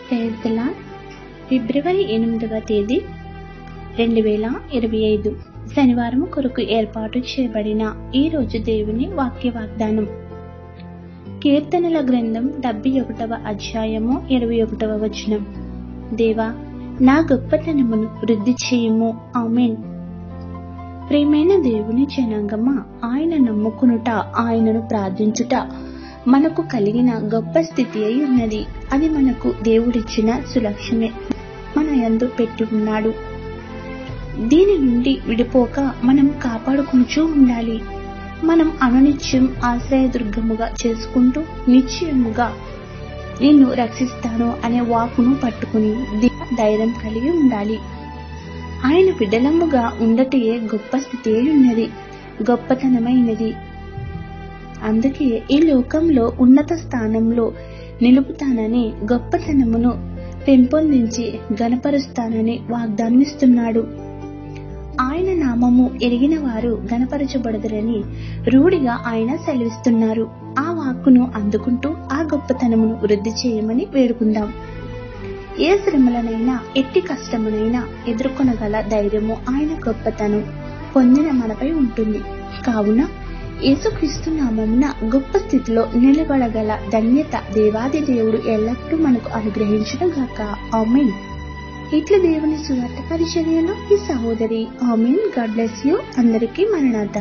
Praise the lord. ఫిబ్రవరి 8వ తేదీ 2025 శనివారం కొరకు ఏర్పాటు చేయబడిన ఈ రోజు దేవుని వాక్య వాగ్దానం. కీర్తనల గ్రంథం 71వ అధ్యాయము 21వ వచనం. దేవా, నా గొప్పతనమును వృద్ధి చేయుము. ఆమేన్. ప్రియమైన దేవుని జనాంగమా, ఆయన నమ్ముకునుట, ఆయనను ప్రార్థించుట మనకు కలిగిన గొప్ప స్థితి అయి ఉన్నది. అది మనకు దేవుడిచ్చిన సులక్ష్యమే, మన యందు పెట్టి ఉన్నాడు. దీని నుండి విడిపోక మనం కాపాడుకుంటూ ఉండాలి. మనం అనునిత్యం ఆశ్రయదుర్గముగా చేసుకుంటూ నిశ్చయముగా నిన్ను రక్షిస్తాను అనే వాక్కును పట్టుకుని ధైర్యం కలిగి ఉండాలి. ఆయన బిడ్డలముగా ఉండటయే గొప్ప స్థితి ఉన్నది, గొప్పతనమైనది. అందుకే ఈ లోకంలో ఉన్నత స్థానంలో నిలుపుతానని, గొప్పతనమును పెంపొందించి గణపరుస్తానని వాగ్దానమిస్తున్నాడు. ఆయన నామము ఎరిగిన వారు గణపరచబడదురని రూఢిగా ఆయన సెలవిస్తున్నారు. ఆ వాక్కును అందుకుంటూ ఆ గొప్పతనమును వృద్ధి చేయమని వేడుకుందాం. ఏ శ్రమలనైనా, ఎట్టి కష్టమునైనా ఎదుర్కొనగల ధైర్యము ఆయన గొప్పతనం పొందిన మనపై ఉంటుంది. కావున యేసుక్రీస్తు నామమున గొప్ప స్థితిలో నిలబడగల ధన్యత దేవాది దేవుడు ఎల్లప్పుడూ మనకు అనుగ్రహించును గాక. ఆమేన్. ఇట్లా దేవుని సువార్త పరిచర్యలో ఈ సహోదరి. ఆమేన్. God bless you. అందరికీ మరణాత.